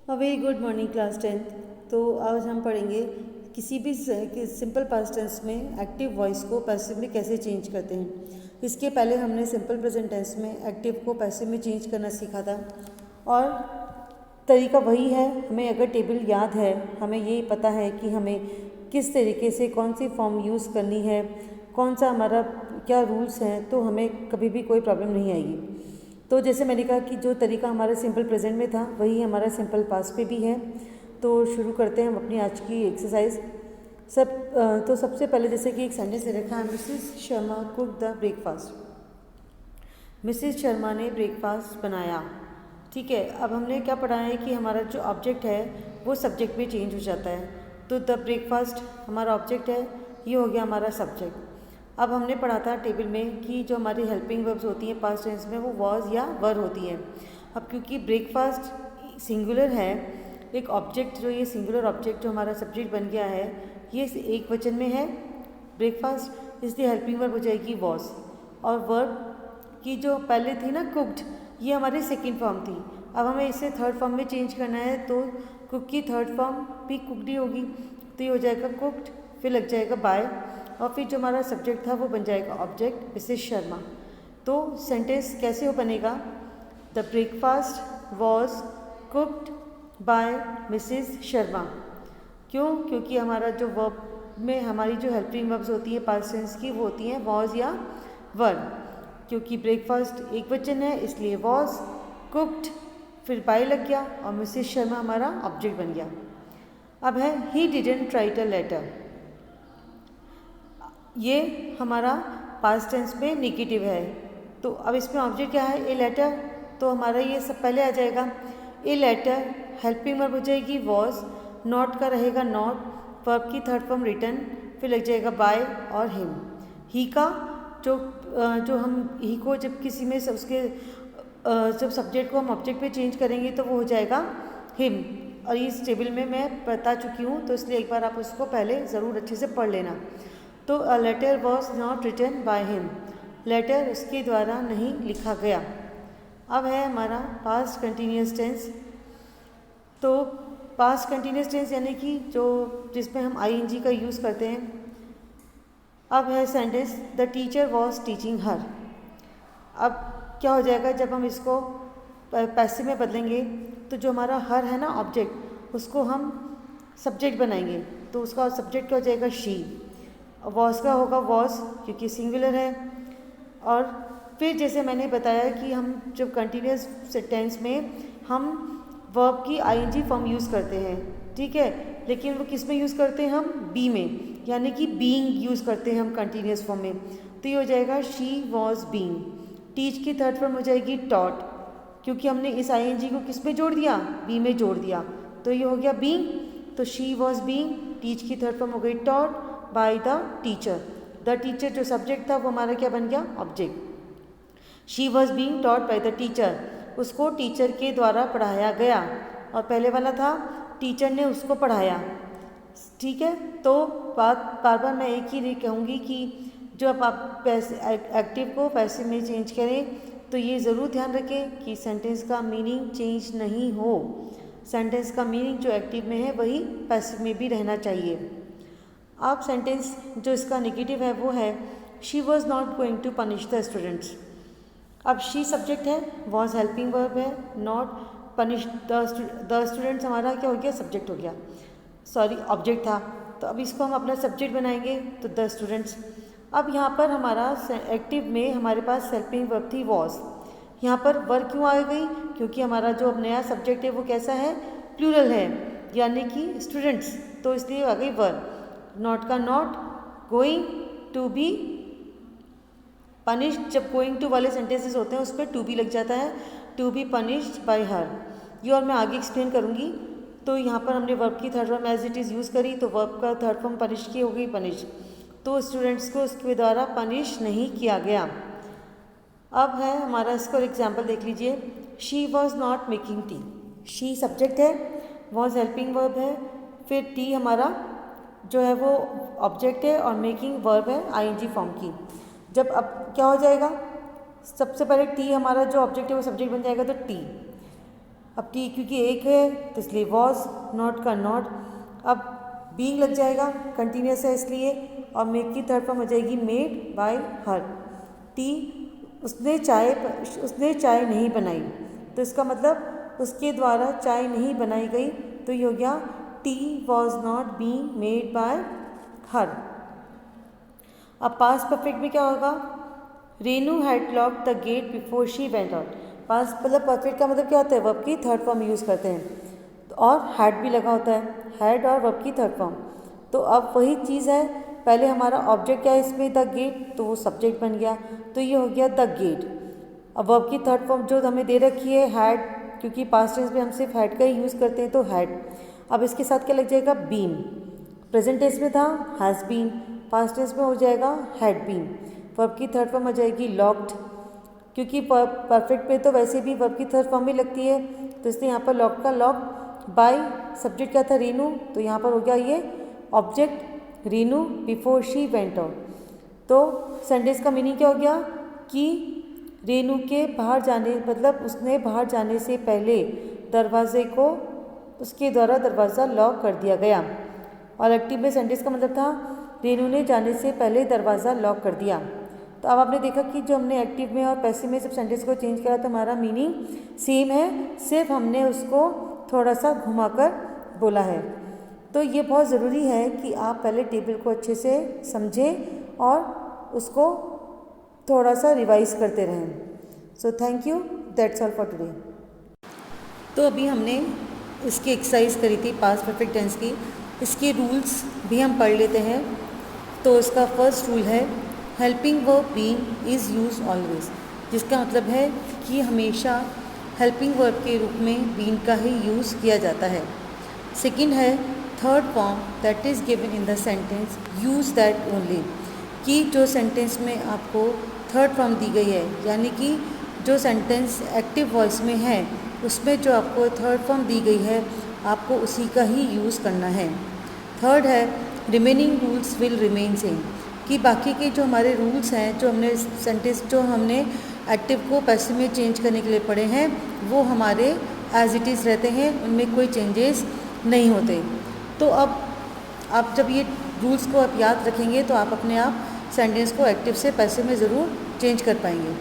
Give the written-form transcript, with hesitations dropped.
Very good morning class 10th। तो आज हम पढ़ेंगे किसी भी सिंपल पास्ट टेंस में एक्टिव वॉइस को पैसिव में कैसे चेंज करते हैं। इसके पहले हमने सिंपल प्रेजेंट टेंस में एक्टिव को पैसिव में चेंज करना सीखा था और तरीका वही है। हमें अगर टेबल याद है, हमें ये पता है कि हमें किस तरीके से कौन सी फॉर्म यूज़ करनी है, कौन सा हमारा क्या रूल्स हैं, तो हमें कभी भी कोई प्रॉब्लम नहीं आएगी। तो जैसे मैंने कहा कि जो तरीका हमारे सिंपल प्रेजेंट में था वही हमारा सिंपल पास्ट पे भी है। तो शुरू करते हैं हम अपनी आज की एक्सरसाइज। तो सबसे पहले जैसे कि एक सेंटेंस दे रखा है, Mrs Sharma cook the breakfast. Mrs Sharma ने ब्रेकफास्ट बनाया। ठीक है, अब हमने क्या पढ़ा है कि हमारा जो ऑब्जेक्ट है वो सब्जेक्ट में चेंज हो जाता है। तो द ब्रेकफास्ट हमारा ऑब्जेक्ट है, ये हो गया हमारा सब्जेक्ट। अब हमने पढ़ा था टेबल में कि जो हमारी हेल्पिंग वर्ब्स होती हैं पास्ट टेंस में वो वॉज या वर होती हैं। अब क्योंकि ब्रेकफास्ट सिंगुलर है, एक ऑब्जेक्ट जो ये सिंगुलर ऑब्जेक्ट जो हमारा सब्जेक्ट बन गया है ये एक वचन में है ब्रेकफास्ट, इसलिए हेल्पिंग वर्ब हो जाएगी वॉज। और वर्ब की जो पहले थी ना कुक्ड, ये हमारी सेकेंड फॉर्म थी। अब हमें इसे थर्ड फॉर्म में चेंज करना है, तो कुक की थर्ड फॉर्म भी कुकड ही होगी। तो ये हो जाएगा कुक्ड, फिर लग जाएगा बाय, और फिर जो हमारा सब्जेक्ट था वो बन जाएगा ऑब्जेक्ट मिसेस शर्मा। तो सेंटेंस कैसे हो बनेगा, the breakfast was cooked by Mrs Sharma. क्यों? क्योंकि हमारा जो वर्ब में हमारी जो हेल्पिंग वर्ब्स होती है पास्ट टेंस की वो होती हैं वॉज या वर। क्योंकि ब्रेकफास्ट एक वचन है इसलिए वॉज, कुक्ड फिर बाय लग गया और मिसेस शर्मा हमारा ऑब्जेक्ट बन गया। अब है he didn't write a letter. ये हमारा पास्ट टेंस में नेगेटिव है, तो अब इसमें ऑब्जेक्ट क्या है, ए लेटर। तो हमारा ये सब पहले आ जाएगा। ए लेटर हेल्पिंग वर्ब हो जाएगी वॉज, नॉट का रहेगा नॉट, वर्ब की थर्ड फॉर्म रिटन, फिर लग जाएगा बाय और हिम। ही का जो हम ही को जब किसी में उसके जब सब्जेक्ट को हम ऑब्जेक्ट पे चेंज करेंगे तो वो हो जाएगा हिम। और इस टेबल में मैं बता चुकी हूँ, तो इसलिए एक बार आप उसको पहले ज़रूर अच्छे से पढ़ लेना। तो a letter was not written by him, letter उसके द्वारा नहीं लिखा गया। अब है हमारा पास्ट कंटिन्यूस टेंस। तो पास्ट कंटिन्यूस टेंस यानी कि जो जिसमें हम आईएनजी का यूज़ करते हैं। अब है sentence the teacher was teaching her. अब क्या हो जाएगा, जब हम इसको पैसिव में बदलेंगे तो जो हमारा हर है ना ऑब्जेक्ट, उसको हम सब्जेक्ट बनाएंगे, तो उसका सब्जेक्ट क्या हो जाएगा शी। वॉज का होगा वॉज क्योंकि सिंगुलर है। और फिर जैसे मैंने बताया कि हम जब कंटिन्यूस टेंस में हम वर्ब की आईएनजी फॉर्म यूज़ करते हैं, ठीक है, लेकिन वो किस में यूज़ करते हैं, हम बी में, यानी कि बीइंग यूज़ करते हैं हम कंटिन्यूस फॉर्म में। तो ये हो जाएगा शी वॉज बीइंग। टीच की थर्ड फॉर्म हो जाएगी टॉट, क्योंकि हमने इस आईएनजी को किस में जोड़ दिया, बी में जोड़ दिया, तो ये हो गया बीइंग। तो शी वॉज बीइंग, टीच की थर्ड फॉर्म हो गई taught by the teacher. The teacher जो सब्जेक्ट था वो हमारा क्या बन गया, object. She was being taught by the teacher, उसको टीचर के द्वारा पढ़ाया गया, और पहले वाला था टीचर ने उसको पढ़ाया। ठीक है, तो बार बार मैं एक ही कहूँगी कि जब आप एक्टिव को पैसिव में चेंज करें तो ये ज़रूर ध्यान रखें कि सेंटेंस का मीनिंग चेंज नहीं हो। सेंटेंस का मीनिंग जो एक्टिव में है वही पैसिव में भी रहना चाहिए। अब सेंटेंस जो इसका नेगेटिव है वो है she was not going to punish the students. अब शी सब्जेक्ट है, वॉज हेल्पिंग वर्ब है, नॉट पनिश द स्टूडेंट्स हमारा क्या हो गया, सब्जेक्ट हो गया, सॉरी ऑब्जेक्ट था। तो अब इसको हम अपना सब्जेक्ट बनाएंगे तो द स्टूडेंट्स। अब यहाँ पर हमारा एक्टिव में हमारे पास हेल्पिंग वर्ब थी वॉज, यहाँ पर वर्ब क्यों आ गई, क्योंकि हमारा जो अब नया सब्जेक्ट है वो कैसा है, प्लूरल है, यानी कि स्टूडेंट्स, तो इसलिए आ गई वर्ब। नॉट का not, going to be punished, जब गोइंग टू वाले सेंटेंसेस होते हैं उस पर टू बी लग जाता है, to be punished by her. ये और मैं आगे एक्सप्लेन करूँगी। तो यहाँ पर हमने वर्ब की third form as it is use करी, तो वर्ब का थर्ड फॉर्म पनिश की हो गई पनिश, तो स्टूडेंट्स को उसके द्वारा पनिश नहीं किया गया। अब है हमारा, इसको एग्जाम्पल देख लीजिए। She was not making tea, she subject है, वॉज हेल्पिंग वर्ब है, फिर टी हमारा जो है वो ऑब्जेक्ट है, और मेकिंग वर्ब है आईएनजी फॉर्म की। जब अब क्या हो जाएगा, सबसे पहले टी हमारा जो ऑब्जेक्ट है वो सब्जेक्ट बन जाएगा, तो टी अब टी क्योंकि एक है तो इसलिए वॉज, नॉट का नॉट, अब बीइंग लग जाएगा, कंटिन्यूस है इसलिए, और मेक की थर्ड फॉर्म हो जाएगी मेड बाय हर। टी उसने चाय नहीं बनाई, तो इसका मतलब उसके द्वारा चाय नहीं बनाई गई, तो ये हो गया tea was not being made by her. अब पास्ट परफेक्ट में क्या होगा, Renu had locked the gate before she went out. Past मतलब परफेक्ट का मतलब क्या होता है, वर्ब की थर्ड फॉर्म यूज़ करते हैं, और हैड भी लगा होता है, हैड और वर्ब की थर्ड फॉर्म। तो अब वही चीज़ है, पहले हमारा ऑब्जेक्ट क्या है इसमें, द गेट, तो वो सब्जेक्ट बन गया, तो ये हो गया द गेट। अब वर्ब की थर्ड फॉर्म जो हमें दे रखी है हैड, क्योंकि पास्ट टेंस में हम सिर्फ हैड का ही यूज़ करते हैं, तो हैड। अब इसके साथ क्या लग जाएगा, बीन। प्रेजेंट टेंस में था हैज़ बीन, पास्ट टेंस में हो जाएगा हैड बीन। वर्ब की थर्ड फॉर्म हो जाएगी लॉक्ड, क्योंकि परफेक्ट पे तो वैसे भी वर्ब की थर्ड फॉर्म भी लगती है, तो इसलिए यहाँ पर लॉक का लॉक, बाय सब्जेक्ट क्या था रेनू, तो यहाँ पर हो गया ये object Renu before she went out. तो सेंटेंस का मीनिंग क्या हो गया कि रेनू के बाहर जाने, मतलब उसने बाहर जाने से पहले दरवाजे को उसके द्वारा दरवाज़ा लॉक कर दिया गया। और एक्टिव में सेंटेंस का मतलब था रेनू ने जाने से पहले दरवाज़ा लॉक कर दिया। तो अब आपने देखा कि जो हमने एक्टिव में और पैसिव में सब सेंटेंस को चेंज करा तो हमारा मीनिंग सेम है, सिर्फ हमने उसको थोड़ा सा घुमाकर बोला है। तो ये बहुत ज़रूरी है कि आप पहले टेबल को अच्छे से समझें और उसको थोड़ा सा रिवाइज करते रहें। So thank you, that's all for today. तो अभी हमने इसकी एक्सरसाइज करी थी पास्ट परफेक्ट टेंस की, इसके रूल्स भी हम पढ़ लेते हैं। तो इसका फर्स्ट रूल है helping verb being is use always, जिसका मतलब है कि हमेशा हेल्पिंग वर्ब के रूप में बीइंग का ही यूज़ किया जाता है। सेकंड है third form that is given in the sentence use that only, कि जो सेंटेंस में आपको थर्ड फॉर्म दी गई है, यानी कि जो सेंटेंस एक्टिव वॉइस में है उसमें जो आपको थर्ड फॉर्म दी गई है आपको उसी का ही यूज़ करना है। थर्ड है remaining rules will remain same, कि बाकी के जो हमारे रूल्स हैं, जो हमने सेंटेंस जो हमने एक्टिव को पैसिव में चेंज करने के लिए पढ़े हैं, वो हमारे एज इट इज़ रहते हैं, उनमें कोई चेंजेस नहीं होते। तो अब आप जब ये रूल्स को आप याद रखेंगे तो आप अपने आप सेंटेंस को एक्टिव से पैसिव में ज़रूर चेंज कर पाएंगे।